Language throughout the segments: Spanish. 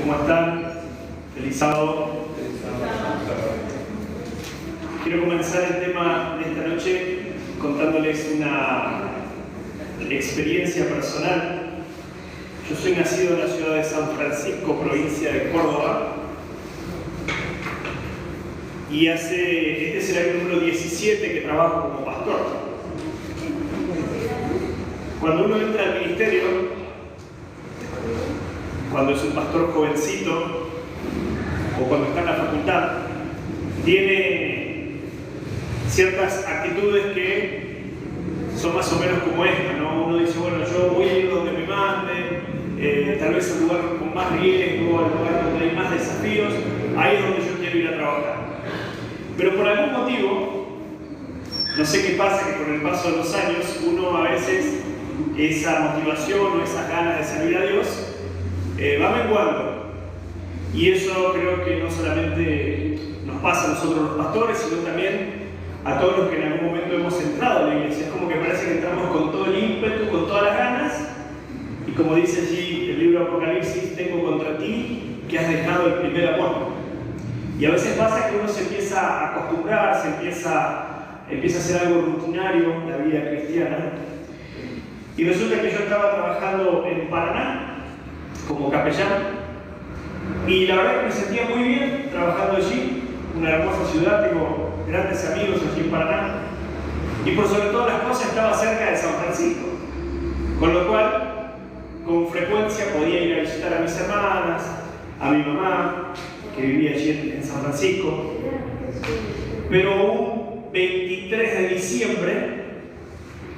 ¿Cómo están? Feliz sábado. Quiero comenzar el tema de esta noche contándoles una experiencia personal. Yo soy nacido en la ciudad de San Francisco, provincia de Córdoba, y este es el año número 17 que trabajo como pastor. Cuando uno entra al ministerio, cuando es un pastor jovencito o cuando está en la facultad, tiene ciertas actitudes que son más o menos como esta, ¿no? Uno dice, bueno, yo voy a ir donde me manden, tal vez al lugar con más riesgo, al lugar donde hay más desafíos, ahí es donde yo quiero ir a trabajar. Pero por algún motivo, no sé qué pasa, que con el paso de los años, uno a veces esa motivación o esas ganas de servir a Dios va menguando. Y eso creo que no solamente nos pasa a nosotros los pastores, sino también a todos los que en algún momento hemos entrado a la iglesia. Es como que parece que entramos con todo el ímpetu, con todas las ganas, y como dice allí el libro Apocalipsis, tengo contra ti que has dejado el primer amor. Y a veces pasa que uno se empieza a acostumbrar, empieza a hacer algo rutinario en la vida cristiana. Y resulta que yo estaba trabajando en Paraná como capellán, y la verdad que me sentía muy bien trabajando allí, una hermosa ciudad, tengo grandes amigos allí en Paraná, y por sobre todas las cosas estaba cerca de San Francisco, con lo cual con frecuencia podía ir a visitar a mis hermanas, a mi mamá, que vivía allí en San Francisco. Pero un 23 de diciembre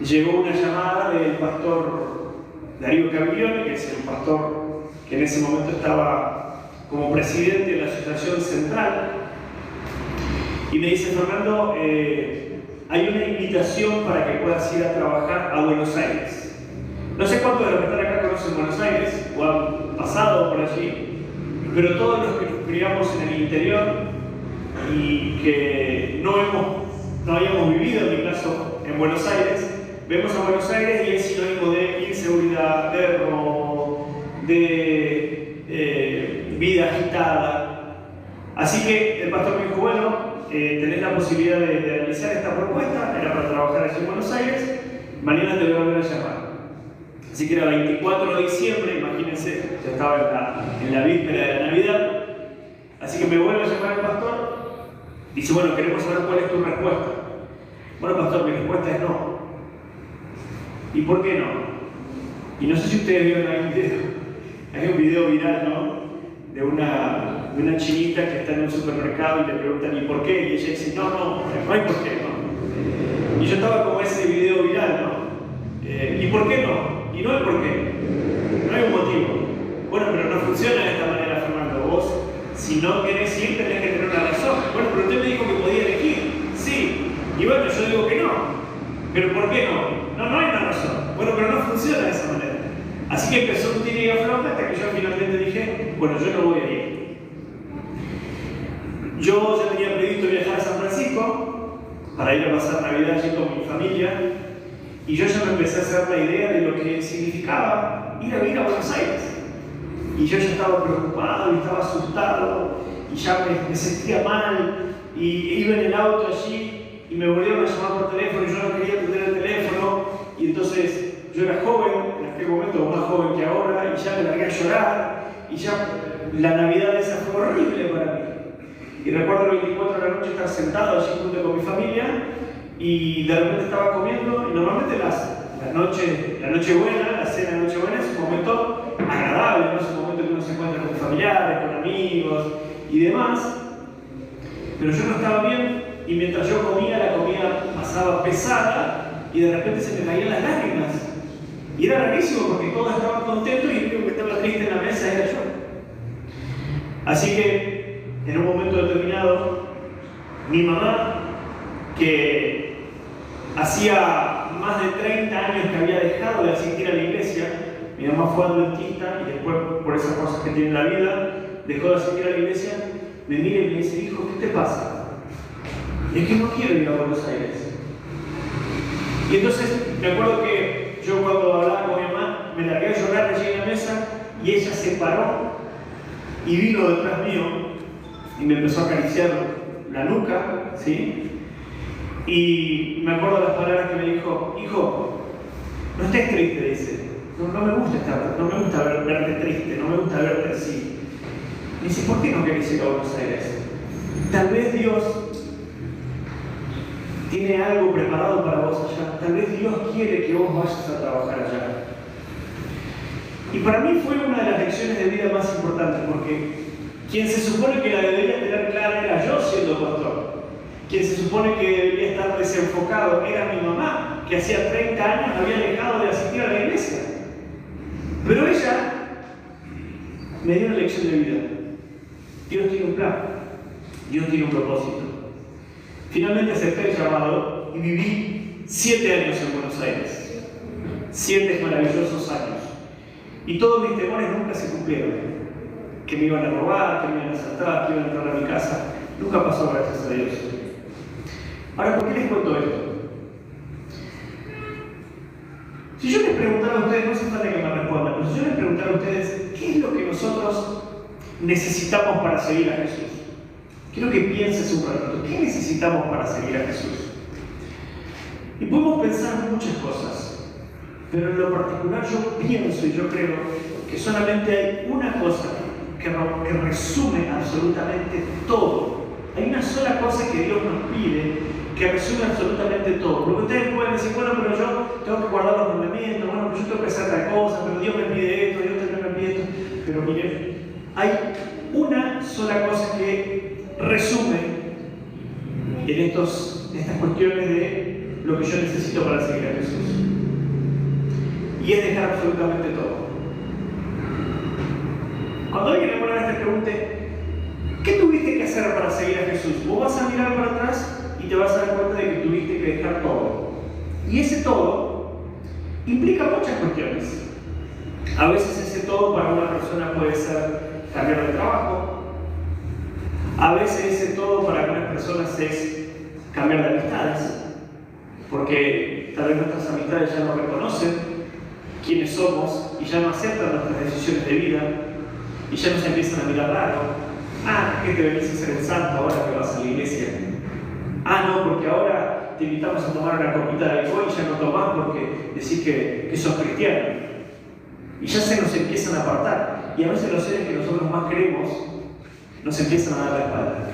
llegó una llamada del pastor Darío Caviglione, que es el pastor que en ese momento estaba como presidente de la Asociación Central, y me dice: Fernando, hay una invitación para que puedas ir a trabajar a Buenos Aires. No sé cuántos de los que están acá conocen Buenos Aires o han pasado por allí, pero todos los que nos criamos en el interior y que no habíamos vivido, en mi caso, en Buenos Aires, vemos a Buenos Aires y es sinónimo de inseguridad, de robo, de vida agitada. Así que el pastor me dijo: bueno, tenés la posibilidad de realizar esta propuesta, era para trabajar allí en Buenos Aires, mañana te voy a volver a llamar. Así que era 24 de diciembre, imagínense, ya estaba en la víspera de la Navidad. Así que me vuelve a llamar el pastor, dice: bueno, queremos saber cuál es tu respuesta. Bueno, pastor, mi respuesta es no. ¿Y por qué no? Y no sé si ustedes vieron algún video. Hay un video viral, ¿no? De una chinita que está en un supermercado y le preguntan: ¿y por qué? Y ella dice: no hay por qué, no. Y yo estaba como ese video viral, ¿no? ¿Y por qué no? Y no hay por qué. No hay un motivo. Bueno, pero no funciona de esta manera, Fernando. Vos, si no querés ir, tenés que tener una razón. Bueno, pero usted me dijo que podía elegir. Sí. Y bueno, yo digo que no. ¿Pero por qué no? No hay una razón. Bueno, pero no funciona de esa manera. Así que empezó un tira y afloja hasta que yo finalmente dije: bueno, yo no voy a ir. Yo ya tenía previsto viajar a San Francisco para ir a pasar Navidad allí con mi familia, y yo ya me empecé a hacer la idea de lo que significaba ir a vivir a Buenos Aires. Y yo ya estaba preocupado y estaba asustado, y ya me sentía mal, y iba en el auto allí, y me volvieron a llamar por teléfono, y yo no quería atender el teléfono, y entonces yo era joven, en aquel momento más joven que ahora, y ya me largué a llorar, y ya la Navidad esa fue horrible para mí. Y recuerdo el 24 de la noche estar sentado allí junto con mi familia, y de repente estaba comiendo, y normalmente la Nochebuena, la cena de Nochebuena es un momento agradable, ¿no? Es un momento que uno se encuentra con familiares, con amigos y demás, pero yo no estaba bien, y mientras yo comía, la comida pasaba pesada, y de repente se me caían las lágrimas. Y era rarísimo porque todos estaban contentos y el único que estaba triste en la mesa era yo. Así que, en un momento determinado, mi mamá, que hacía más de 30 años que había dejado de asistir a la iglesia, mi mamá fue adventista y después, por esas cosas que tiene en la vida, dejó de asistir a la iglesia, me mira y me dice: hijo, ¿qué te pasa? Y es que no quiero ir a Buenos Aires. Y entonces, me acuerdo que yo cuando hablaba con mi mamá, me largué a llorar allí en la mesa, y ella se paró y vino detrás mío y me empezó a acariciar la nuca, ¿sí? Y me acuerdo las palabras que me dijo: hijo, no estés triste, dice. No me gusta verte triste, no me gusta verte así. Me dice: ¿por qué no querés ir a Buenos Aires? Tal vez Dios tiene algo preparado para vos allá. Tal vez Dios quiere que vos vayas a trabajar allá. Y para mí fue una de las lecciones de vida más importantes, porque quien se supone que la debería tener clara era yo siendo pastor. Quien se supone que debería estar desenfocado era mi mamá, que hacía 30 años había dejado de asistir a la iglesia. Pero ella me dio una lección de vida. Dios tiene un plan, Dios tiene un propósito. Finalmente acepté el llamado y viví 7 años en Buenos Aires. 7 maravillosos años. Y todos mis temores nunca se cumplieron. Que me iban a robar, que me iban a asaltar, que iban a entrar a mi casa. Nunca pasó, gracias a Dios. Ahora, ¿por qué les cuento esto? Si yo les preguntara a ustedes, no hace falta que me respondan, pero si yo les preguntara a ustedes, ¿qué es lo que nosotros necesitamos para seguir a Jesús? Quiero que pienses un ratito, ¿qué necesitamos para seguir a Jesús? Y podemos pensar muchas cosas, pero en lo particular yo pienso y yo creo que solamente hay una cosa que resume absolutamente todo. Hay una sola cosa que Dios nos pide que resume absolutamente todo. Porque ustedes pueden decir: bueno, pero yo tengo que guardar los mandamientos, bueno, pero yo tengo que hacer tal cosa, pero Dios me pide esto, Dios también me pide esto. Pero miren, hay una sola cosa que resume en estas cuestiones de lo que yo necesito para seguir a Jesús. Y es dejar absolutamente todo. Cuando alguien alguna vez te pregunte: ¿qué tuviste que hacer para seguir a Jesús? Vos vas a mirar para atrás y te vas a dar cuenta de que tuviste que dejar todo. Y ese todo implica muchas cuestiones. A veces ese todo para una persona puede ser cambiar de trabajo. A veces ese todo para algunas personas es cambiar de amistades, porque tal vez nuestras amistades ya no reconocen quiénes somos y ya no aceptan nuestras decisiones de vida y ya nos empiezan a mirar raro. Ah, ¿qué te venís a hacer el santo ahora que vas a la iglesia? Ah, no, porque ahora te invitamos a tomar una copita de alcohol y ya no tomás porque decís que sos cristiano. Y ya se nos empiezan a apartar. Y a veces los seres que nosotros más queremos nos empiezan a dar la espalda.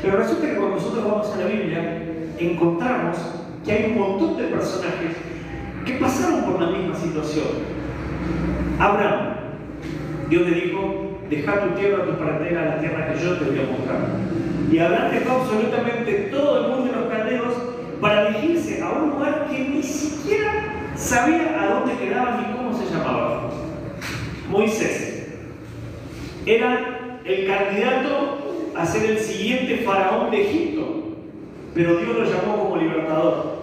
Pero resulta que cuando nosotros vamos a la Biblia, encontramos que hay un montón de personajes que pasaron por la misma situación. Abraham, Dios le dijo: deja tu tierra, tu parentela, a la tierra que yo te voy a mostrar. Y Abraham dejó absolutamente todo el mundo de los caldeos para dirigirse a un lugar que ni siquiera sabía a dónde quedaba ni cómo se llamaba. Moisés era el candidato a ser el siguiente faraón de Egipto, pero Dios lo llamó como libertador.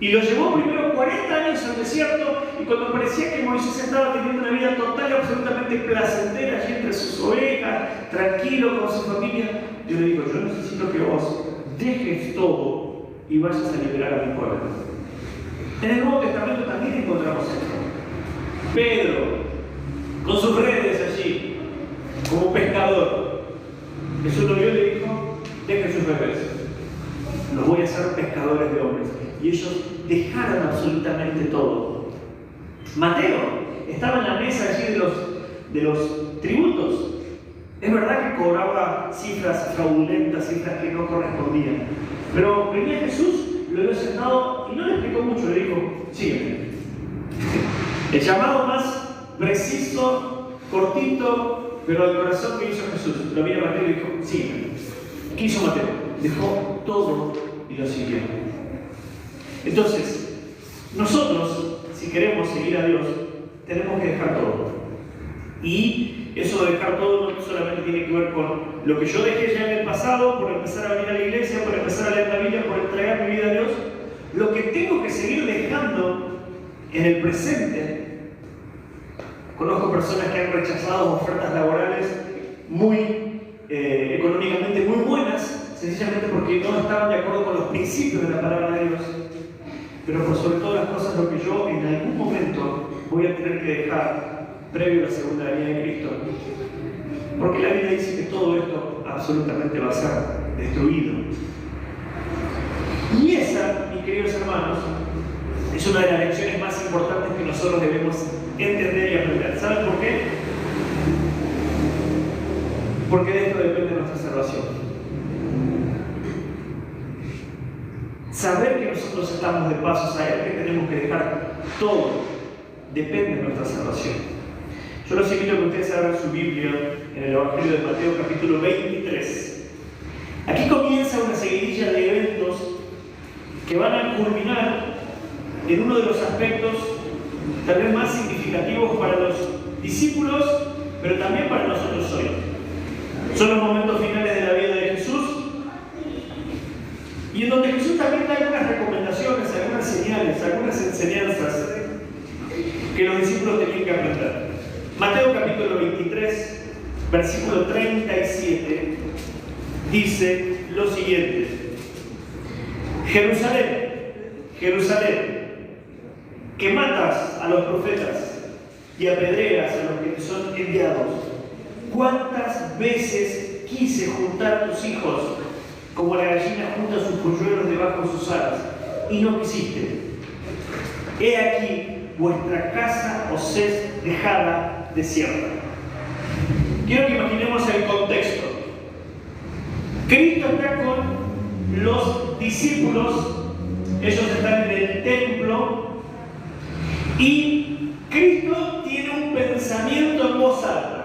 Y lo llevó primero 40 años al desierto, y cuando parecía que Moisés estaba teniendo una vida total y absolutamente placentera allí entre sus ovejas, tranquilo con su familia, yo le digo: yo necesito que vos dejes todo y vayas a liberar a mi pueblo. En el Nuevo Testamento también encontramos esto. Pedro, con sus redes allí, como pescador, Jesús lo vio y le dijo: dejen sus redes, los voy a hacer pescadores de hombres. Y ellos dejaron absolutamente todo. Mateo estaba en la mesa allí de los tributos. Es verdad que cobraba cifras fraudulentas, cifras que no correspondían. Pero venía Jesús, lo vio sentado y no le explicó mucho, le dijo: sígueme. El llamado más preciso, cortito, pero al corazón que hizo Jesús. Lo vio Mateo y dijo: sígueme. ¿Qué hizo Mateo? Dejó todo y lo siguió. Entonces, nosotros, si queremos seguir a Dios, tenemos que dejar todo. Y eso de dejar todo no solamente tiene que ver con lo que yo dejé ya en el pasado, por empezar a venir a la iglesia, por empezar a leer la Biblia, por entregar mi vida a Dios. Lo que tengo que seguir dejando en el presente. Conozco personas que han rechazado ofertas laborales económicamente muy buenas, sencillamente porque no estaban de acuerdo con los principios de la palabra de Dios. Pero por sobre todas las cosas, lo que yo en algún momento voy a tener que dejar previo a la segunda venida de Cristo. Porque la Biblia dice que todo esto absolutamente va a ser destruido. Y esa, mis queridos hermanos, es una de las lecciones más importantes que nosotros debemos entender y aprender. ¿Saben por qué? Porque de esto depende nuestra salvación. Saber que nosotros estamos de paso, saber que tenemos que dejar todo, depende de nuestra salvación. Yo los invito a que ustedes abran su Biblia en el Evangelio de Mateo capítulo 23. Aquí comienza una seguidilla de eventos que van a culminar en uno de los aspectos tal vez más significativos para los discípulos, pero también para nosotros hoy. Son los momentos finales de la vida de Jesús, y en donde Jesús también da algunas recomendaciones, algunas señales, algunas enseñanzas que los discípulos tenían que aprender. Mateo capítulo 23, versículo 37, dice lo siguiente: Jerusalén, Jerusalén, que matas a los profetas y apedreas a los que te son enviados. ¿Cuántas veces quise juntar tus hijos como la gallina junta sus polluelos debajo de sus alas, y no quisiste? He aquí, vuestra casa os es dejada desierta. Quiero que imaginemos el contexto. Cristo está con los discípulos, ellos están en el templo, y Cristo tiene un pensamiento en voz alta.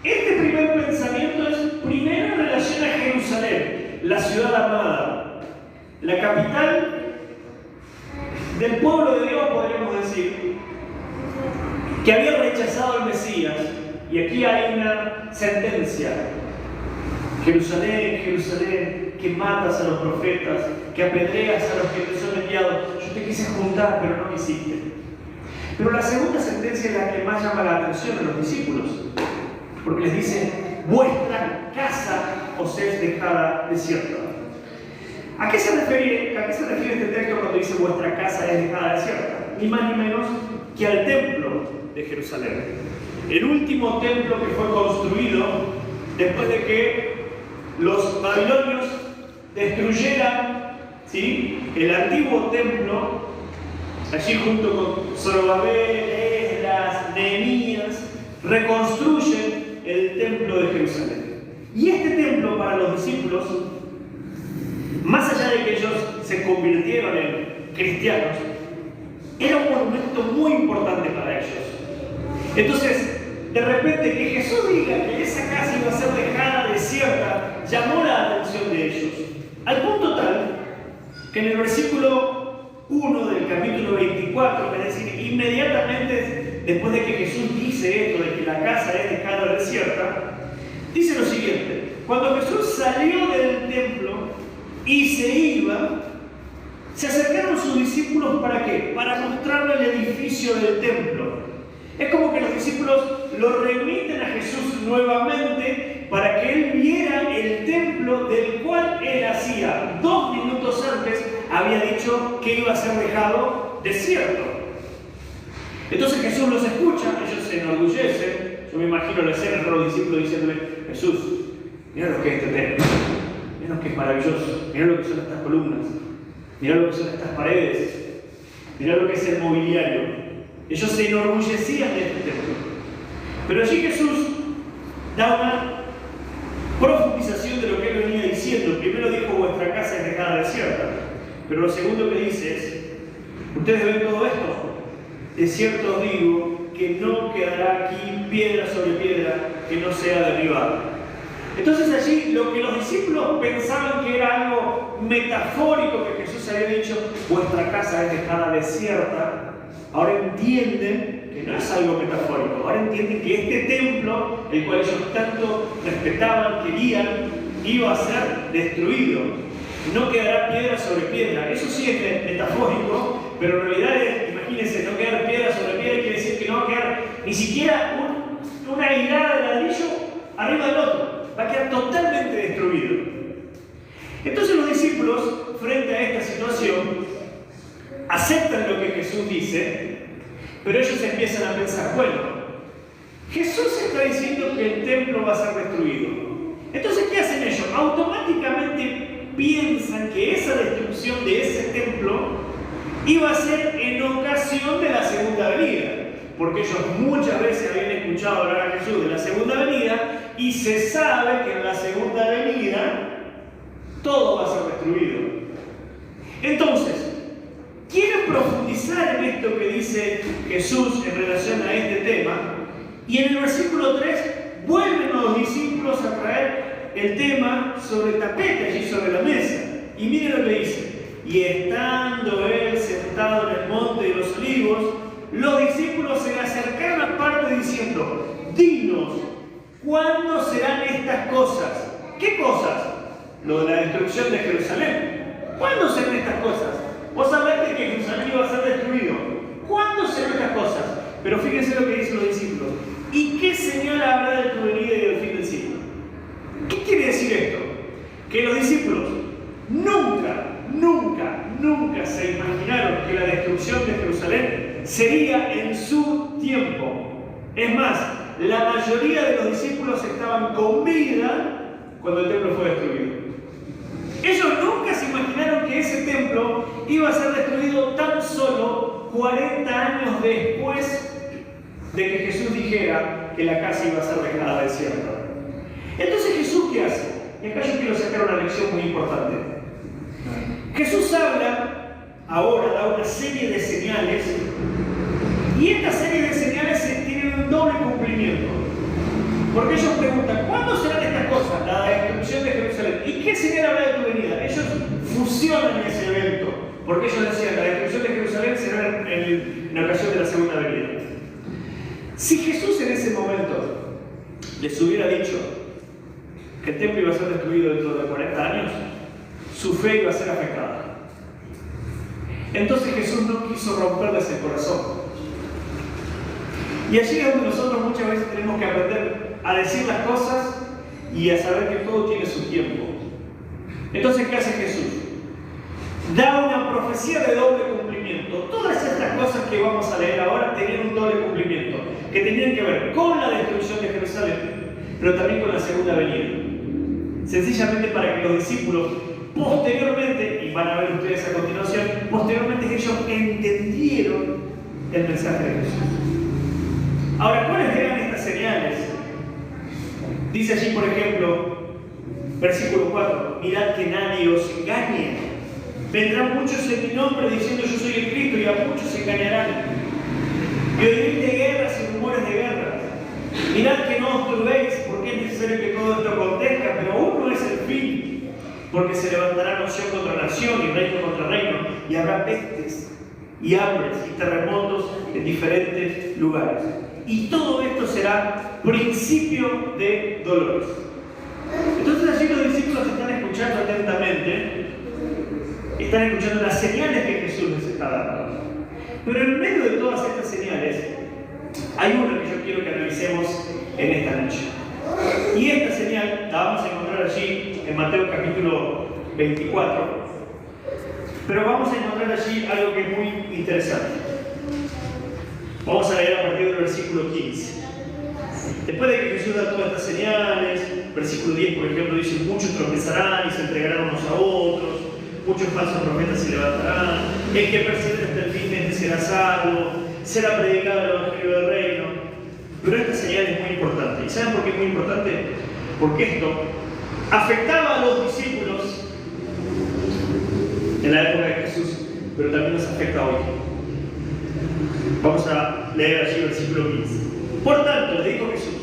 Este primer pensamiento es primero en relación a Jerusalén, la ciudad amada, la capital del pueblo de Dios, podríamos decir, que había rechazado al Mesías. Y aquí hay una sentencia: Jerusalén, Jerusalén, que matas a los profetas, que apedreas a los que te son enviados. Yo te quise juntar, pero no quisiste. Pero la segunda sentencia es la que más llama la atención a los discípulos, porque les dice: vuestra casa os es dejada desierta. ¿A qué se refiere este texto cuando dice vuestra casa es dejada desierta? Ni más ni menos que al templo de Jerusalén. El último templo que fue construido después de que los babilonios destruyeran, ¿sí?, el antiguo templo, allí junto con Zorobabel, Esdras, Nehemías, reconstruyen el templo de Jerusalén. Y este templo, para los discípulos, más allá de que ellos se convirtieron en cristianos, era un monumento muy importante para ellos. Entonces, de repente, que Jesús diga que esa casa iba a ser dejada desierta, llamó la atención de ellos, al punto tal que en el versículo 1 del capítulo 24, es decir, inmediatamente después de que Jesús dice esto, de que la casa es dejada desierta, dice lo siguiente: cuando Jesús salió del templo y se iba, se acercaron sus discípulos, ¿para qué? Para mostrarle el edificio del templo. Es como que los discípulos lo remiten a Jesús nuevamente para que él viera el templo del cual él hacía 2 minutos antes había dicho que iba a ser dejado desierto. Entonces Jesús los escucha, ellos se enorgullecen. Yo me imagino la escena de los discípulos diciéndole: Jesús, mira lo que es este templo, mira lo que es maravilloso, mira lo que son estas columnas, mira lo que son estas paredes, mira lo que es el mobiliario. Ellos se enorgullecían de este templo. Pero allí Jesús da una profundización de lo que él venía diciendo. Primero dijo: vuestra casa es dejada desierta. Pero lo segundo que dice es: ustedes ven todo esto. De cierto os digo que no quedará aquí piedra sobre piedra que no sea derribada. Entonces allí lo que los discípulos pensaban que era algo metafórico, que Jesús había dicho: vuestra casa es dejada desierta, ahora entienden que no es algo metafórico. Ahora entienden que este templo, el cual ellos tanto respetaban, querían, iba a ser destruido. No quedará piedra sobre piedra. Eso sí es metafórico, pero en realidad imagínense, no quedar piedra sobre piedra quiere decir que no va a quedar ni siquiera una hilada de ladrillo arriba del otro. Va a quedar totalmente destruido. Entonces los discípulos, frente a esta situación, aceptan lo que Jesús dice, pero ellos empiezan a pensar: bueno, Jesús está diciendo que el templo va a ser destruido. Entonces, ¿qué hacen ellos? Automáticamente piensan que esa destrucción de ese templo iba a ser en ocasión de la segunda venida. Porque ellos muchas veces habían escuchado hablar a Jesús de la segunda venida y se sabe que en la segunda venida todo va a ser destruido. Entonces, quieren profundizar en esto que dice Jesús en relación a este tema, y en el versículo 3 vuelven los discípulos a traer el tema sobre el tapete allí sobre la mesa. Y miren lo que dice: y estando él sentado en el monte de los olivos, los discípulos se le acercaron aparte diciendo: dinos, ¿cuándo serán estas cosas? ¿Qué cosas? Lo de la destrucción de Jerusalén. ¿Cuándo serán estas cosas? Vos hablaste que Jerusalén iba a ser destruido. ¿Cuándo serán estas cosas? Pero fíjense lo que dicen los discípulos. ¿Y qué señal habrá de tu venida y del fin del siglo? ¿Qué quiere decir esto? Que los discípulos nunca se imaginaron que la destrucción de Jerusalén sería en su tiempo. Es más, la mayoría de los discípulos estaban con vida cuando el templo fue destruido. Ellos nunca se imaginaron que ese templo iba a ser destruido tan solo 40 años después de que Jesús dijera que la casa iba a ser dejada desierta. Entonces, ¿Jesús qué hace? Y acá yo quiero sacar una lección muy importante. Jesús ahora da una serie de señales, y esta serie de señales tienen un doble cumplimiento. Porque ellos preguntan: ¿cuándo serán estas cosas? La destrucción de Jerusalén. ¿Y qué señal habrá de tu venida? Ellos fusionan ese evento, porque ellos decían: la destrucción de Jerusalén será en ocasión de la segunda venida. Si Jesús en ese momento les hubiera dicho que el templo iba a ser destruido dentro de 40 años, su fe iba a ser afectada. Entonces Jesús no quiso romperles el corazón. Y allí es donde nosotros muchas veces tenemos que aprender a decir las cosas y a saber que todo tiene su tiempo. Entonces, ¿qué hace Jesús? Da una profecía de doble cumplimiento. Todas estas cosas que vamos a leer ahora tenían un doble cumplimiento, que tenían que ver con la destrucción de Jerusalén, pero también con la segunda venida. Sencillamente para que los discípulos posteriormente, y van a ver ustedes a continuación, posteriormente ellos entendieron el mensaje de Jesús. Ahora, ¿cuáles eran estas señales? Dice allí, por ejemplo, versículo 4: mirad que nadie os engañe. Vendrán muchos en mi nombre diciendo: yo soy el Cristo, y a muchos se engañarán. Y oiréis de guerras y rumores de guerras. Mirad que no os turbéis, porque es necesario que todo esto acontezca, pero aún no es el fin, porque se levantará nación contra nación y reino contra reino, y habrá pestes y hambres y terremotos en diferentes lugares. Y todo esto será principio de dolores. Entonces allí los discípulos están escuchando atentamente, están escuchando las señales que Jesús les está dando. Pero en medio de todas estas señales, hay una que yo quiero que analicemos en esta noche. Y esta señal la vamos a encontrar allí en Mateo capítulo 24. Pero vamos a encontrar allí algo que es muy interesante. Vamos a leer a partir del versículo 15. Después de que Jesús da todas estas señales, versículo 10, por ejemplo, dice: muchos tropezarán y se entregarán unos a otros, muchos falsos profetas se levantarán, el que persevere hasta el fin este será salvo, será predicado el evangelio del reino. Pero esta señal es muy importante. ¿Y saben por qué es muy importante? Porque esto afectaba a los discípulos en la época de Jesús, pero también nos afecta hoy. Vamos a leer allí el versículo 15. Por tanto, le dijo Jesús: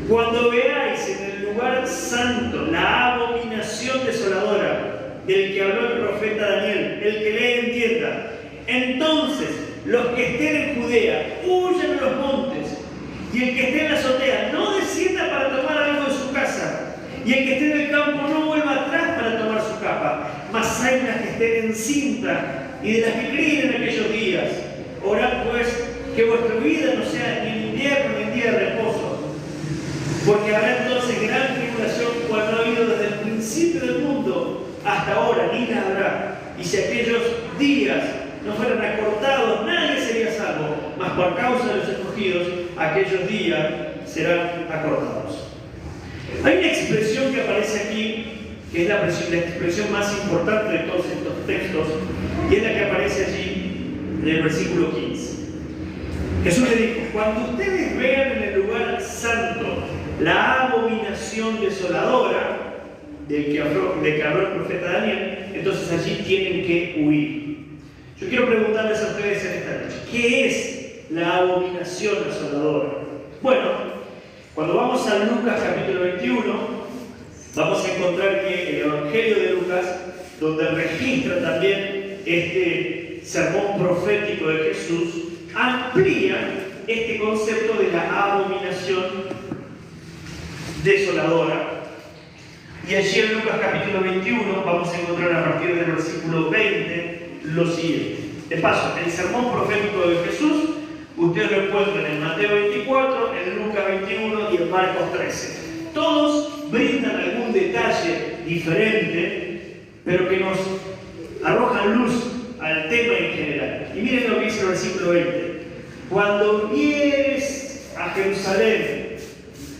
cuando veáis en el lugar santo la abominación desoladora del que habló el profeta Daniel, el que lee entienda, entonces los que estén en Judea huyan a los montes, y el que esté en la azotea no descienda para tomar algo de su casa, y el que esté en el campo no vuelva atrás para tomar su capa, mas hay las que estén en cinta y de las que críen en aquellos días. Orad pues que vuestra vida no sea ni en invierno ni en día de reposo, porque habrá entonces gran tribulación, cual no ha habido desde el principio del mundo hasta ahora, ni la habrá. Y si aquellos días no fueran acortados, nadie sería salvo, mas por causa de los escogidos, aquellos días serán acordados. Hay una expresión que aparece aquí, que es la expresión más importante de todos estos textos, y es la que aparece allí en el versículo 15. Jesús le dijo: cuando ustedes vean en el lugar santo la abominación desoladora de que habló el profeta Daniel, entonces allí tienen que huir. Yo quiero preguntarles a ustedes en esta noche, ¿qué es la abominación desoladora? Bueno, cuando vamos a Lucas capítulo 21, vamos a encontrar que el Evangelio de Lucas, donde registra también este sermón profético de Jesús, amplía este concepto de la abominación desoladora. Y allí en Lucas capítulo 21 vamos a encontrar a partir del versículo 20 lo siguiente. De paso, el sermón profético de Jesús ustedes lo encuentran en Mateo 24, en Lucas 21 y en Marcos 13. Todos brindan algún detalle diferente, pero que nos arrojan luz al tema en general. Y miren lo que dice el versículo 20. Cuando vieres a Jerusalén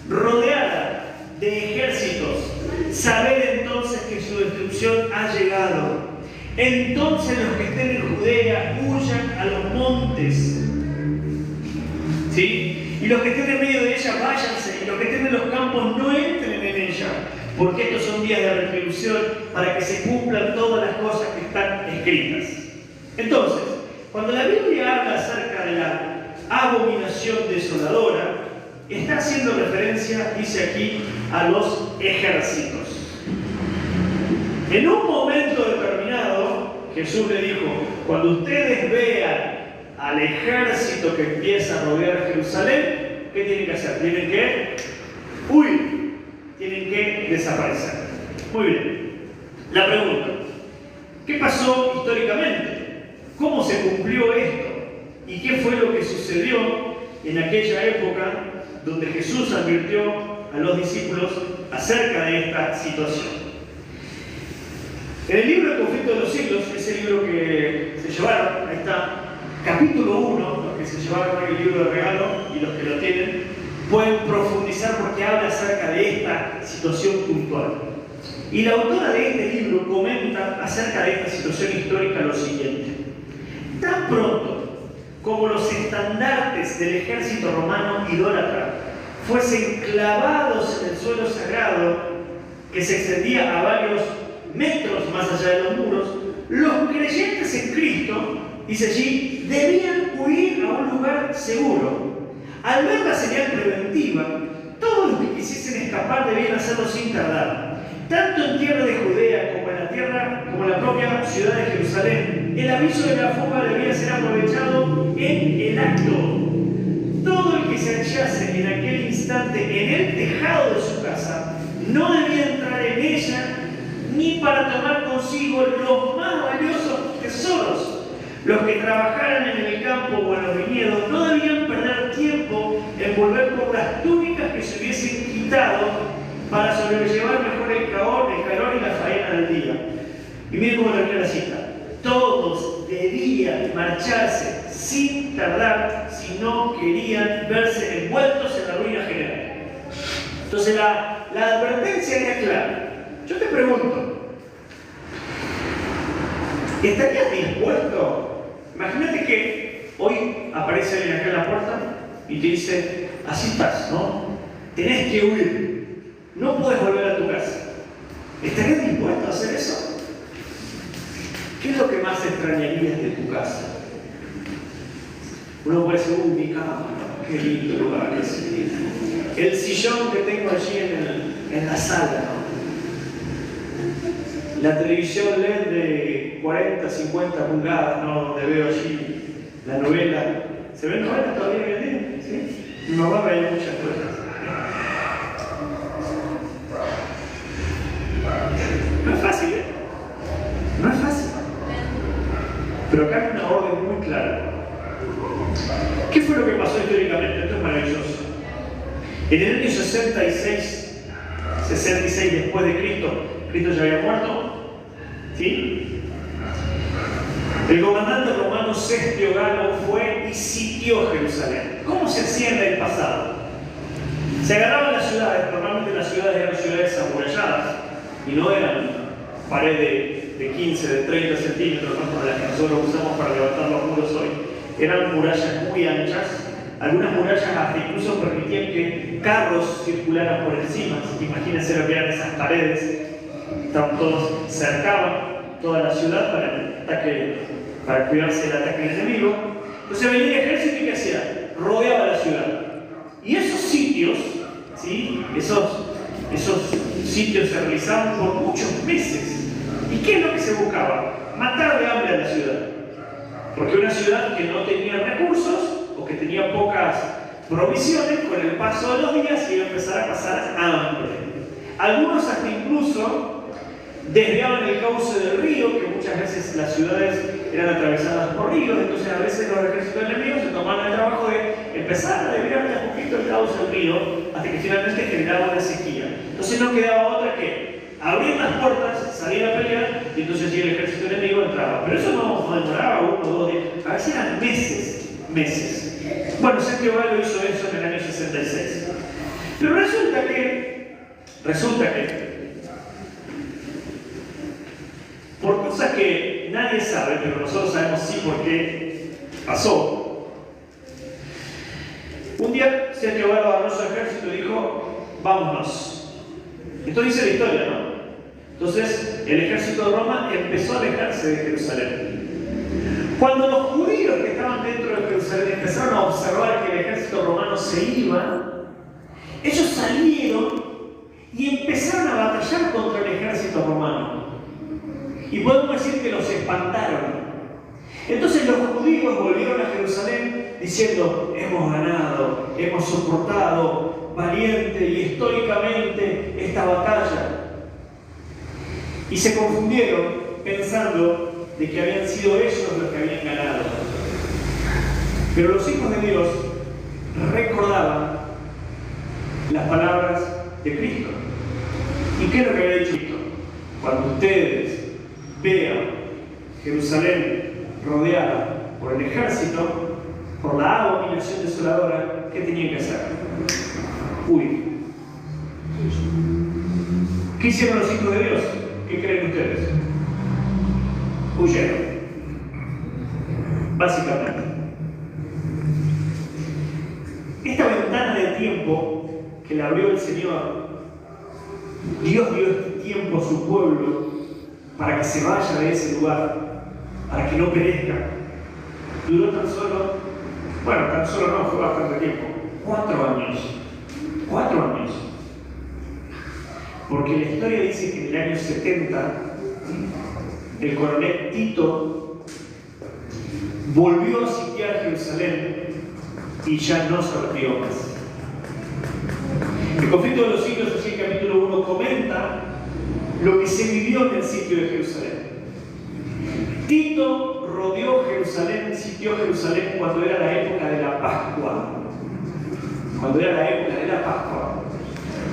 rodeada de ejércitos, sabed entonces que su destrucción ha llegado. Entonces los que estén en Judea huyan a los montes. ¿Sí? Y los que estén en medio de ella, váyanse. Y los que estén en los campos, no entren en ella. Porque estos son días de retribución para que se cumplan todas las cosas que están escritas. Entonces, cuando la Biblia habla acerca de la abominación desoladora, está haciendo referencia, dice aquí, a los ejércitos. En un momento determinado, Jesús le dijo: cuando ustedes vean al ejército que empieza a rodear Jerusalén, ¿qué tienen que hacer? Tienen que huir, tienen que desaparecer. Muy bien. La pregunta: ¿qué pasó históricamente? ¿Cómo se cumplió esto? ¿Y qué fue lo que sucedió en aquella época donde Jesús advirtió a los discípulos acerca de esta situación? En el libro El conflicto de los siglos, ese libro que se llevaron, ahí está, capítulo 1, los que se llevaron el libro de regalo y los que lo tienen, pueden profundizar porque habla acerca de esta situación puntual. Y la autora de este libro comenta acerca de esta situación histórica lo siguiente: tan pronto como los estandartes del ejército romano idólatra fuesen clavados en el suelo sagrado, que se extendía a varios metros más allá de los muros, los creyentes en Cristo, dice allí, debían huir a un lugar seguro. Al ver la señal preventiva, todos los que quisiesen escapar debían hacerlo sin tardar. Tanto en tierra de Judea como en la propia ciudad de Jerusalén, el aviso de la fuga debía ser aprovechado en el acto. Todo el que se hallase en aquel instante en el tejado de su casa no debía entrar en ella ni para tomar consigo los más valiosos tesoros. Los que trabajaran en el campo o en los viñedos no debían perder tiempo en volver por las túnicas que se hubiesen quitado para sobrellevar mejor el calor y la faena del día. Y miren cómo termina la cita: todos debían marcharse sin tardar si no querían verse envueltos en la ruina general. Entonces la advertencia era clara. Yo te pregunto, ¿estarías dispuesto? Imagínate que hoy aparece alguien acá en la puerta y te dice: así estás, ¿no? Tenés que huir, no puedes volver a tu casa. ¿Estarías dispuesto a hacer eso? ¿Qué es lo que más extrañarías de tu casa? Uno puede decir: mi cama, qué lindo lugar es. El sillón que tengo allí en la sala, ¿no? La televisión LED de 40, 50 pulgadas, ¿no? Donde veo allí la novela. ¿Se ven novelas todavía hoy en día? ¿Sí? Mi mamá veía muchas cosas. No es fácil, ¿eh? No es fácil. Pero acá hay una orden muy clara. ¿Qué fue lo que pasó históricamente? Esto es maravilloso. En el año 66 después de Cristo, Cristo ya había muerto, ¿sí? El comandante romano Cestio Galo fue y sitió Jerusalén. ¿Cómo se hacía en el pasado? Se agarraban las ciudades, normalmente las ciudades eran ciudades amuralladas y no eran paredes de 15, de 30 centímetros, como las que nosotros usamos para levantar los muros hoy. Eran murallas muy anchas, algunas murallas hasta incluso permitían que carros circularan por encima. Imagínense lo que eran esas paredes, estaban todos, cercaban toda la ciudad para cuidarse del ataque del enemigo. Entonces venía el ejército y ¿qué hacía? Rodeaba la ciudad. Y esos sitios, ¿sí? Esos sitios se realizaban por muchos meses. ¿Y qué es lo que se buscaba? Matar de hambre a la ciudad. Porque una ciudad que no tenía recursos o que tenía pocas provisiones, con el paso de los días iba a empezar a pasar hambre. Algunos hasta incluso desviaban el cauce del río, que muchas veces las ciudades eran atravesadas por ríos, entonces a veces los ejércitos enemigos se tomaban el trabajo de empezar a desviar de a poquito el cauce del río hasta que finalmente generaba una sequía. Entonces no quedaba otra que abrir las puertas, salir a pelear y entonces sí el ejército enemigo entraba. Pero eso no demoraba 1 o 2 días, a veces eran meses. Bueno, Santiago lo hizo eso en el año 66. Pero resulta que por cosas que nadie sabe, pero nosotros sabemos sí por qué pasó. Un día Sergio Guevara agarró su ejército y dijo, vámonos. Esto dice la historia, ¿no? Entonces el ejército de Roma empezó a alejarse de Jerusalén. Cuando los judíos que estaban dentro de Jerusalén empezaron a observar que el ejército romano se iba, ellos salieron y empezaron a batallar contra el ejército romano. Y podemos decir que los espantaron. Entonces los judíos volvieron a Jerusalén diciendo, hemos ganado, hemos soportado valiente y históricamente esta batalla. Y se confundieron pensando de que habían sido ellos los que habían ganado. Pero los hijos de Dios recordaban las palabras de Cristo. ¿Y qué es lo que había dicho Cristo? Cuando ustedes vean Jerusalén rodeada por el ejército, por la abominación desoladora, ¿qué tenían que hacer? Huir. ¿Qué hicieron los hijos de Dios? ¿Qué creen ustedes? Huyeron. Básicamente. Esta ventana de tiempo que le abrió el Señor, Dios dio este tiempo a su pueblo para que se vaya de ese lugar, para que no perezca. Duró tan solo no, fue bastante tiempo, 4 años. 4 años. Porque la historia dice que en el año 70, el coronel Tito volvió a sitiar Jerusalén y ya no se retiró más. El conflicto de los siglos, así el capítulo 1 comenta lo que se vivió en el sitio de Jerusalén. Tito rodeó Jerusalén, sitió Jerusalén cuando era la época de la Pascua.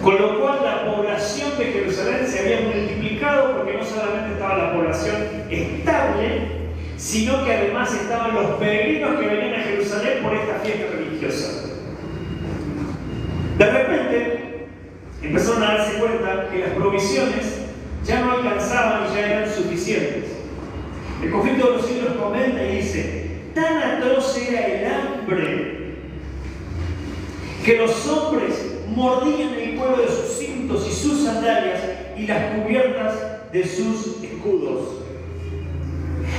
Con lo cual la población de Jerusalén se había multiplicado porque no solamente estaba la población estable, sino que además estaban los peregrinos que venían a Jerusalén por esta fiesta religiosa. De repente empezaron a darse cuenta que las provisiones ya no alcanzaban y ya eran suficientes. El conflicto de los siglos comenta y dice, tan atroz era el hambre que los hombres mordían el cuero de sus cintos y sus sandalias y las cubiertas de sus escudos.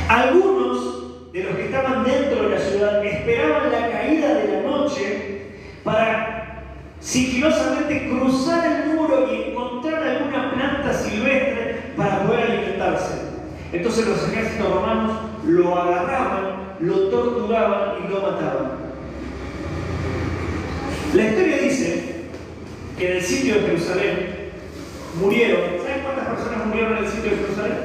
Algunos de los que estaban dentro de la ciudad esperaban la caída de la noche para sigilosamente cruzar el muro y encontrar alguna planta silvestre para poder alimentarse. Entonces los ejércitos romanos lo agarraban, lo torturaban y lo mataban. La historia dice que en el sitio de Jerusalén murieron, ¿saben cuántas personas murieron en el sitio de Jerusalén?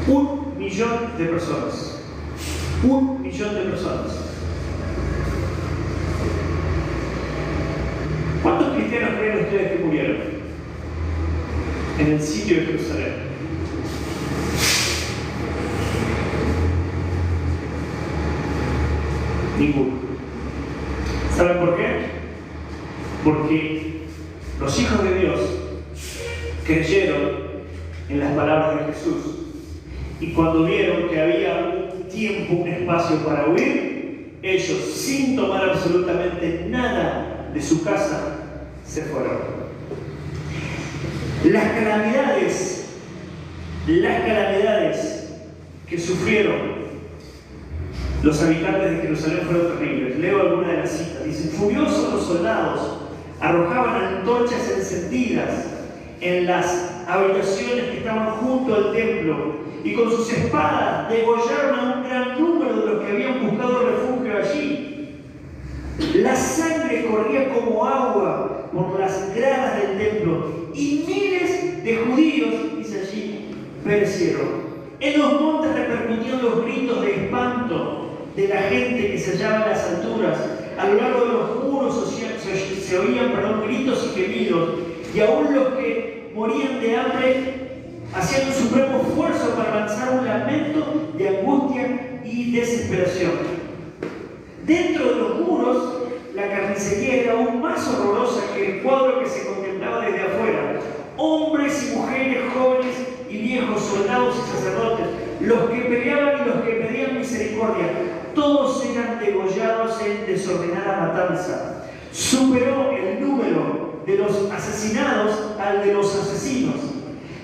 1 millón de personas. 1 millón de personas. ¿Cuántos cristianos creen ustedes que murieron en el sitio de Jerusalén? Ninguno. ¿Saben por qué? Porque porque los hijos de Dios creyeron en las palabras de Jesús. Y cuando vieron que había un tiempo, un espacio para huir, ellos, sin tomar absolutamente nada de su casa, se fueron. Las calamidades que sufrieron los habitantes de Jerusalén fueron terribles. Leo alguna de las citas. Dicen: furiosos los soldados arrojaban antorchas encendidas en las habitaciones que estaban junto al templo, y con sus espadas degollaron a un gran número de los que habían buscado refugio allí. La sangre corría como agua por las gradas del templo, y miles de judíos, dice allí, perecieron. En los montes repercutían los gritos de espanto de la gente que se hallaba en las alturas. A lo largo de los muros se oían gritos y gemidos, y aún los que morían de hambre hacían un supremo esfuerzo para lanzar un lamento de angustia y desesperación. Dentro de los muros, la carnicería era aún más horrorosa que el cuadro que se contemplaba desde afuera. Hombres y mujeres, jóvenes y viejos, soldados y sacerdotes, los que peleaban y los que pedían misericordia, todos eran degollados en desordenada matanza. Superó el número de los asesinados al de los asesinos.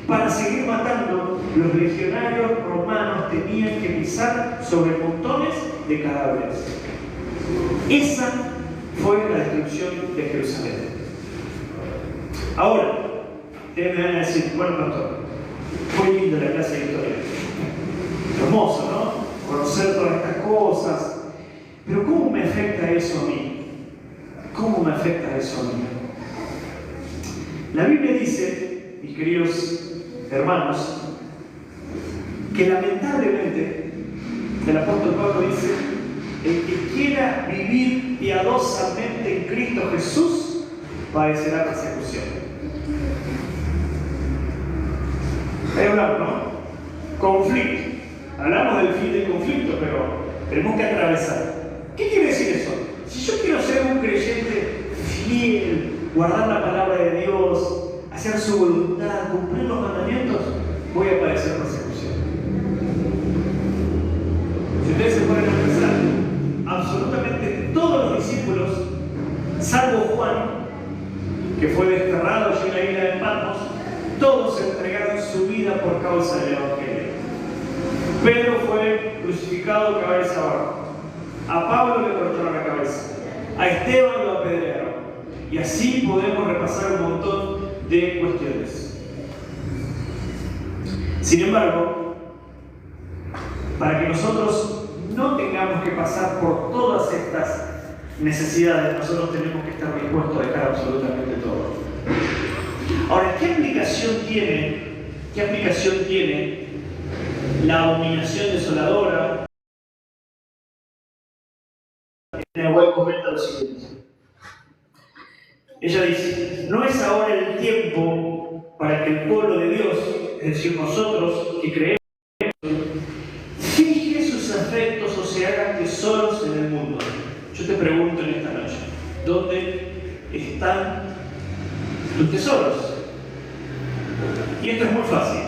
Para seguir matando, los legionarios romanos tenían que pisar sobre montones de cadáveres. Esa fue la destrucción de Jerusalén. Ahora, ustedes me van a decir: bueno, pastor, muy linda la clase de historia. Hermoso, ¿no? Conocer todas estas cosas. Pero ¿cómo me afecta eso a mí? ¿Cómo me afecta eso a mí? La Biblia dice, mis queridos hermanos, que lamentablemente, el apóstol Pablo dice: el que quiera vivir piadosamente en Cristo Jesús padecerá persecución. Ahí hablamos, ¿no? Conflicto. Hablamos del fin del conflicto, pero tenemos que atravesar. ¿Qué quiere decir eso? Si yo quiero ser un creyente fiel, guardar la palabra de Dios, hacer su voluntad, cumplir los mandamientos, voy a padecer persecución. Si ustedes se ponen a pensar, absolutamente todos los discípulos, salvo Juan, que fue desterrado allí en la isla de Patmos, todos entregaron su vida por causa del Evangelio. Pedro fue crucificado cabeza abajo. A Pablo le cortaron la cabeza. A Esteban lo apedrearon. Y así podemos repasar un montón de cuestiones. Sin embargo, para que nosotros no tengamos que pasar por todas estas necesidades, nosotros tenemos que estar dispuestos a dejar absolutamente todo. Ahora, ¿qué aplicación tiene la abominación desoladora? Nahuel comenta lo siguiente. Ella dice: no es ahora el tiempo para que el pueblo de Dios, es decir, nosotros que creemos, fije sus afectos o se hagan tesoros en el mundo. Yo te pregunto en esta noche, ¿dónde están tus tesoros? Y esto es muy fácil.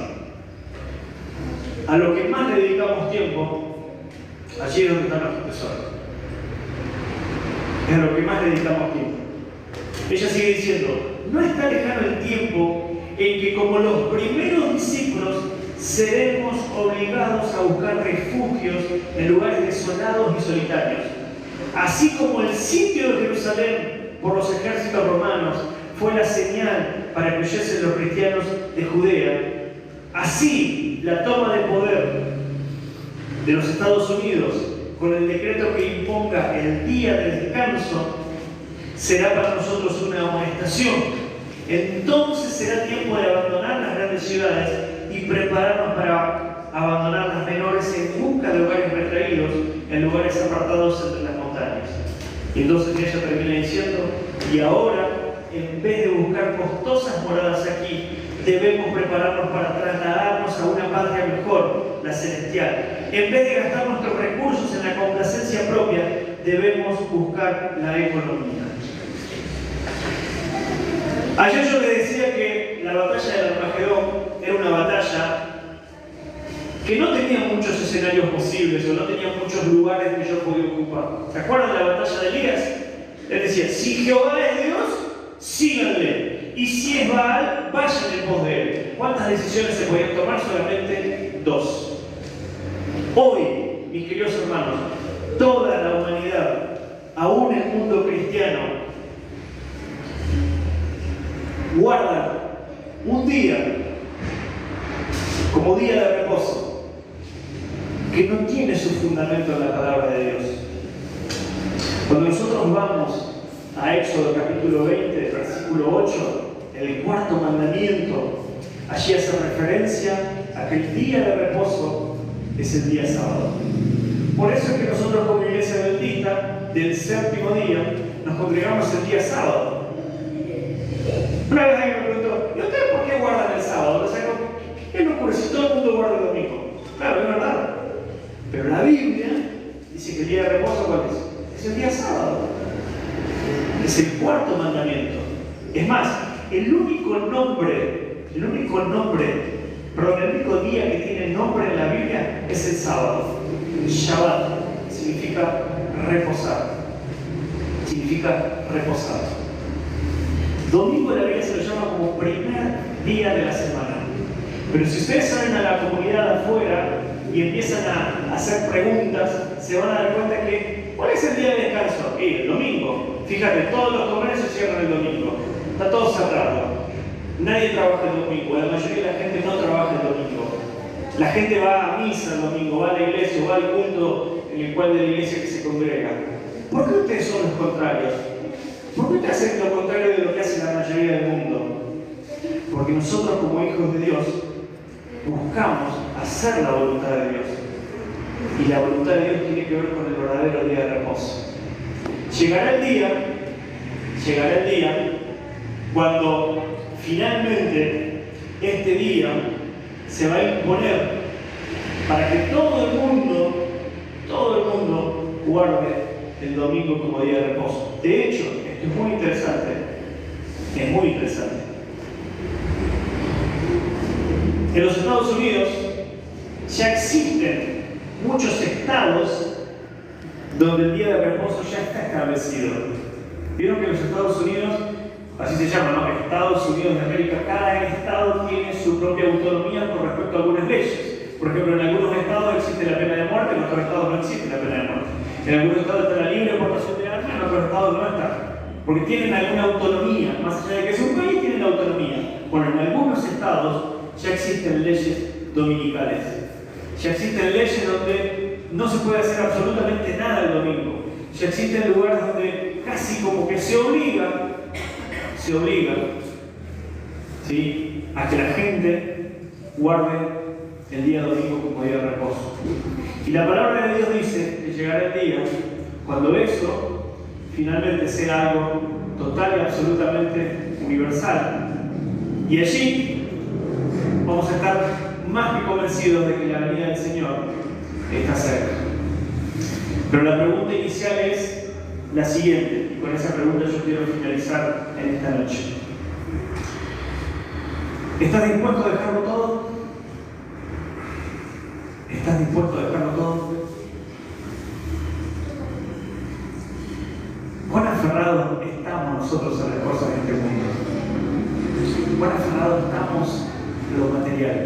A lo que más le dedicamos tiempo, allí es donde están nuestros tesoros. Es a lo que más le dedicamos tiempo. Ella sigue diciendo: no está lejano el tiempo en que, como los primeros discípulos, seremos obligados a buscar refugios en lugares desolados y solitarios. Así como el sitio de Jerusalén por los ejércitos romanos fue la señal para que huyesen los cristianos de Judea, así la toma de poder de los Estados Unidos con el decreto que imponga el día del descanso será para nosotros una amonestación. Entonces será tiempo de abandonar las grandes ciudades y prepararnos para abandonar las menores en busca de lugares retraídos, en lugares apartados entre las montañas. Y entonces ella termina diciendo: y ahora, en vez de buscar costosas moradas aquí, debemos prepararnos para trasladarnos a una patria mejor, la celestial. En vez de gastar nuestros recursos en la complacencia propia, debemos buscar la economía. Ayer yo les decía que la batalla del Armagedón era una batalla que no tenía muchos escenarios posibles o no tenía muchos lugares que yo podía ocupar. ¿Se acuerdan de la batalla de Elías? Él decía, si Jehová es Dios, síganle. Y si es Baal, vayan en pos de él. ¿Cuántas decisiones se podían tomar? Solamente 2. Hoy, mis queridos hermanos, toda la humanidad, aún el mundo cristiano, guarda un día como día de reposo que no tiene su fundamento en la palabra de Dios. Cuando nosotros vamos a Éxodo capítulo 20, versículo 8, el cuarto mandamiento, allí hace referencia a que el día de reposo es el día sábado. Por eso es que nosotros como Iglesia Adventista, del séptimo día, nos congregamos el día sábado. Una vez alguien me preguntó, ¿y ustedes por qué guardan el sábado? O sea, ¿qué no ocurre si todo el mundo guarda el domingo? Claro, es verdad. Pero la Biblia dice que el día de reposo, ¿cuál es? Es el día sábado. Es el cuarto mandamiento. Es más, el único día que tiene nombre en la Biblia es el sábado. El Shabbat significa reposar. Significa reposar. Domingo en la Biblia se lo llama como primer día de la semana. Pero si ustedes salen a la comunidad afuera y empiezan a hacer preguntas, se van a dar cuenta que ¿cuál es el día de descanso? El domingo. Fíjate, todos los comercios cierran el domingo. Está todo cerrado. Nadie trabaja el domingo. La mayoría de la gente no trabaja el domingo. La gente va a misa el domingo, va a la iglesia, va al culto en el cual de la iglesia que se congrega. ¿Por qué ustedes son los contrarios? ¿Por qué ustedes hacen lo contrario de lo que hace la mayoría del mundo? Porque nosotros como hijos de Dios buscamos hacer la voluntad de Dios. Y la voluntad de Dios tiene que ver con el verdadero día de reposo. Llegará el día cuando finalmente este día se va a imponer para que todo el mundo guarde el domingo como día de reposo. De hecho, esto es muy interesante. En los Estados Unidos ya existen muchos estados donde el día de reposo ya está establecido. Vieron que en los Estados Unidos, así se llama, ¿no? Estados Unidos de América, cada estado tiene su propia autonomía con respecto a algunas leyes. Por ejemplo, en algunos estados existe la pena de muerte, en otros estados no existe la pena de muerte. En algunos estados está la libre portación de armas, en otros estados no está. Porque tienen alguna autonomía, más allá de que es un país, tienen autonomía. Bueno, en algunos estados ya existen leyes dominicales. Ya existen leyes donde no se puede hacer absolutamente nada el domingo. Ya existen lugares donde casi como que se obliga, ¿sí?, a que la gente guarde el día domingo como día de reposo. Y la palabra de Dios dice que llegará el día cuando eso finalmente sea algo total y absolutamente universal. Y allí vamos a estar más que convencidos de que la venida del Señor está cerca. Pero la pregunta inicial es la siguiente, y con esa pregunta yo quiero finalizar en esta noche. ¿Estás dispuesto a dejarlo todo? ¿Estás dispuesto a dejarlo todo? ¿Cuán aferrados estamos nosotros a las cosas de este mundo? ¿Cuán aferrados estamos a lo material?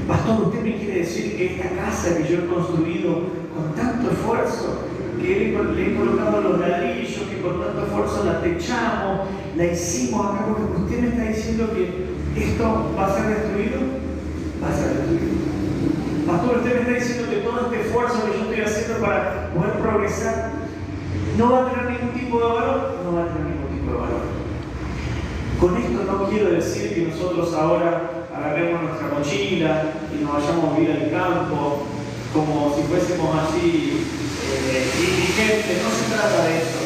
Pastor, ¿usted me quiere decir que esta casa que yo he construido con tanto esfuerzo, que le he colocado los ladrillos, que con tanto esfuerzo la techamos, la hicimos acá, porque usted me está diciendo que esto va a ser destruido? Va a ser destruido. Pastor, usted me está diciendo que todo este esfuerzo que yo estoy haciendo para poder progresar no va a tener ningún tipo de valor. No va a tener ningún tipo de valor. Con esto no quiero decir que nosotros ahora agarremos nuestra mochila y nos vayamos a vivir al campo como si fuésemos así indigentes. No se trata de eso.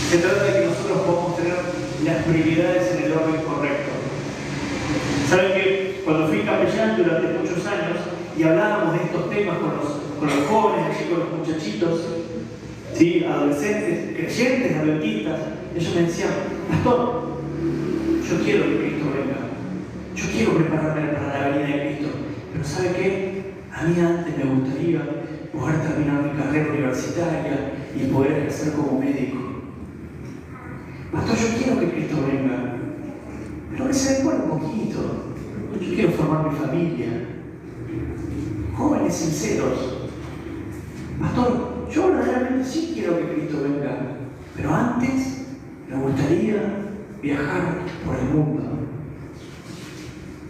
Se trata de que nosotros podamos tener las prioridades en el orden correcto. Saben que cuando fui capellán durante muchos años y hablábamos de estos temas con los jóvenes, con los muchachitos, ¿sí?, adolescentes, creyentes, adventistas, Ellos me decían, pastor, yo quiero que Cristo venga. Yo quiero prepararme para la venida de Cristo. Pero ¿sabe qué? A mí antes me gustaría poder terminar mi carrera universitaria y poder ejercer como médico. Pastor, yo quiero que Cristo venga. Pero que se demore un poquito. Yo quiero formar mi familia. Jóvenes sinceros. Pastor, yo realmente sí quiero que Cristo venga. Pero antes me gustaría viajar por el mundo.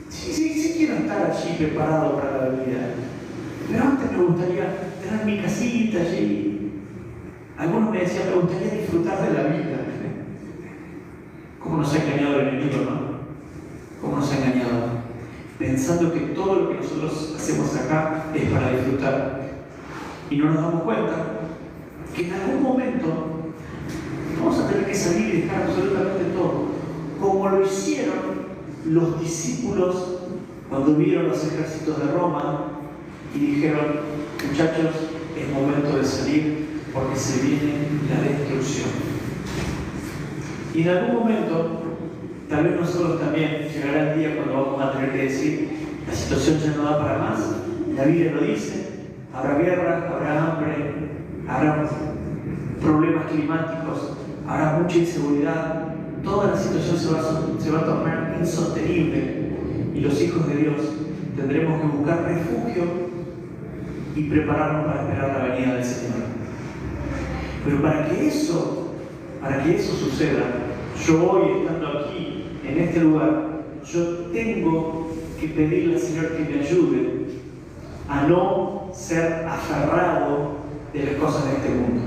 Sí quiero estar allí preparado para la vida. Pero antes me gustaría tener mi casita allí. Algunos me decían, me gustaría disfrutar de la vida. ¿Cómo nos ha engañado el enemigo, no? ¿Cómo nos ha engañado? Pensando que todo lo que nosotros hacemos acá es para disfrutar. Y no nos damos cuenta que en algún momento vamos a tener que salir y dejar absolutamente todo. Como lo hicieron los discípulos cuando vieron los ejércitos de Roma y dijeron, muchachos, es momento de salir porque se viene la destrucción. Y en algún momento, tal vez nosotros también, llegará el día cuando vamos a tener que decir, la situación ya no da para más, la Biblia lo dice, habrá guerra, habrá hambre, habrá problemas climáticos, habrá mucha inseguridad, toda la situación se va a tornar insostenible y los hijos de Dios tendremos que buscar refugio y prepararnos para esperar la venida del Señor. Pero para que eso suceda, yo hoy estando aquí, en este lugar, yo tengo que pedirle al Señor que me ayude a no ser aferrado de las cosas de este mundo,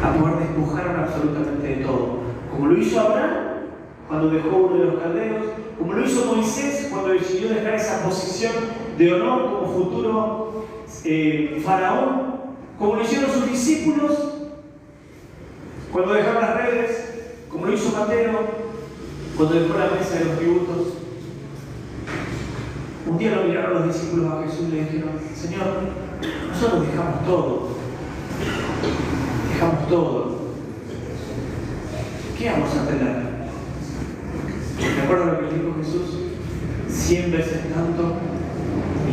a poder despojarme absolutamente de todo, como lo hizo Abraham cuando dejó uno de los caldeos, como lo hizo Moisés cuando decidió dejar esa posición de honor como futuro faraón, como lo hicieron sus discípulos cuando dejaron las redes, como lo hizo Mateo cuando dejó la mesa de los tributos. Un día lo miraron los discípulos a Jesús y le dijeron, Señor, nosotros dejamos todo. Dejamos todo. ¿Qué vamos a tener? ¿Me acuerdo lo que dijo Jesús? 100 veces tanto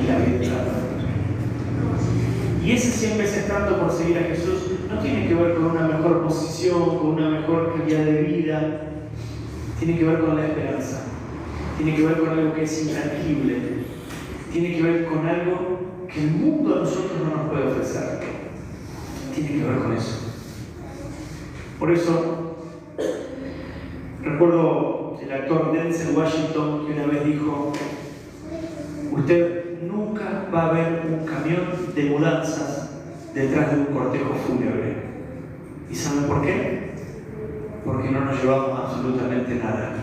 y la vida eterna. Y ese 100 veces tanto por seguir a Jesús no tiene que ver con una mejor posición, con una mejor calidad de vida. Tiene que ver con la esperanza. Tiene que ver con algo que es intangible. Tiene que ver con algo que el mundo a nosotros no nos puede ofrecer. Tiene que ver con eso. Por eso, recuerdo el actor Denzel Washington que una vez dijo, usted nunca va a ver un camión de mudanzas detrás de un cortejo fúnebre. ¿Y saben por qué? Porque no nos llevamos absolutamente nada.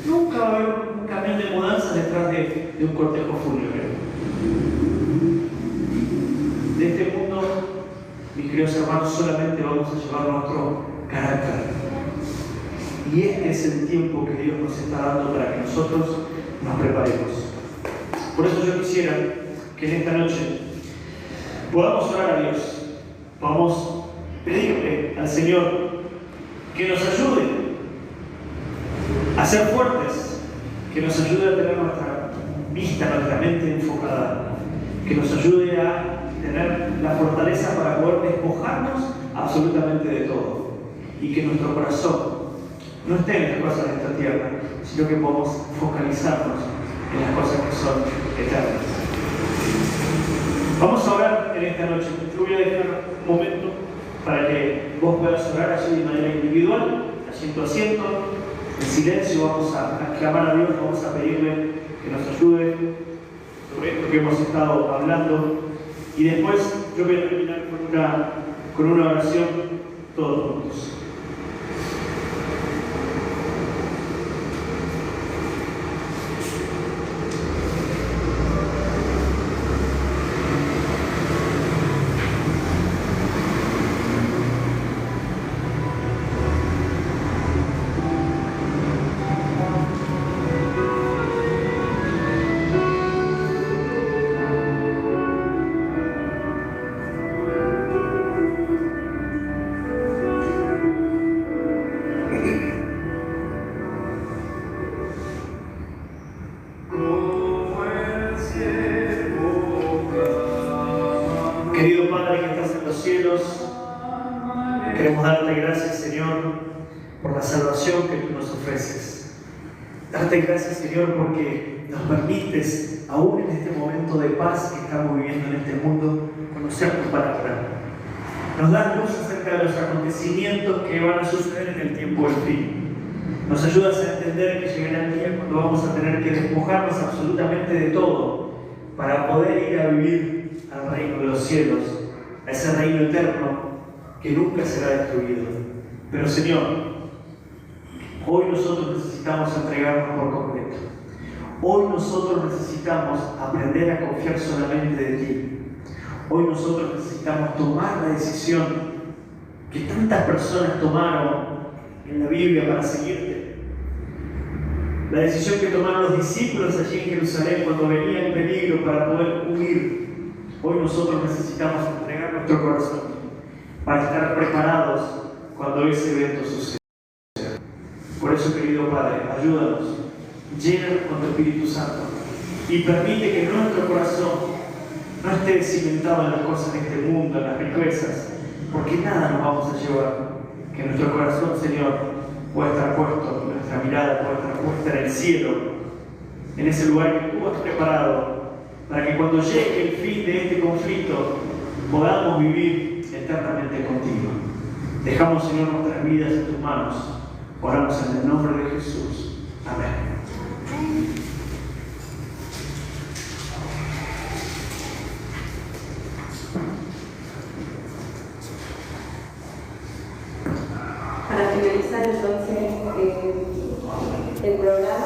Nunca va a haber un camión de mudanzas detrás de un cortejo fúnebre. De este mundo, mis queridos hermanos, solamente vamos a llevar nuestro carácter. Y este es el tiempo que Dios nos está dando para que nosotros nos preparemos. Por eso yo quisiera que en esta noche podamos orar a Dios, podamos pedirle al Señor que nos ayude a ser fuertes, que nos ayude a tener nuestra vista, nuestra mente enfocada, que nos ayude a tener la fortaleza para poder despojarnos absolutamente de todo y que nuestro corazón no esté en las cosas de esta tierra, sino que podamos focalizarnos en las cosas que son eternas. Vamos a orar en esta noche. Yo voy a dejar un momento para que vos puedas orar allí de manera individual, allí en tu asiento, en silencio. Vamos a clamar a Dios, vamos a pedirle que nos ayude sobre esto que hemos estado hablando. Y después yo voy a terminar con una oración todos juntos. darte gracias, Señor, por la salvación que tú nos ofreces. Darte gracias, Señor, porque nos permites, aún en este momento de paz que estamos viviendo en este mundo, conocer tu palabra. Nos das luz acerca de los acontecimientos que van a suceder en el tiempo del fin. Nos ayudas a entender que llegará el día cuando vamos a tener que despojarnos absolutamente de todo para poder ir a vivir al reino de los cielos, a ese reino eterno que nunca será destruido. Pero Señor, hoy nosotros necesitamos entregarnos por completo. Hoy nosotros necesitamos aprender a confiar solamente de ti. Hoy nosotros necesitamos tomar la decisión que tantas personas tomaron en la Biblia para seguirte. La decisión que tomaron los discípulos allí en Jerusalén cuando venía el peligro para poder huir. Hoy nosotros necesitamos entregar nuestro corazón para estar preparados cuando ese evento suceda. Por eso, querido Padre, ayúdanos, llénanos con tu Espíritu Santo y permite que nuestro corazón no esté cimentado en las cosas de este mundo, en las riquezas, porque nada nos vamos a llevar. Que nuestro corazón, Señor, pueda estar puesto, nuestra mirada pueda estar puesta en el cielo, en ese lugar que tú has preparado, para que cuando llegue el fin de este conflicto podamos vivir eternamente contigo. Dejamos, Señor, nuestras vidas en tus manos. Oramos en el nombre de Jesús. Amén. Para finalizar entonces el programa.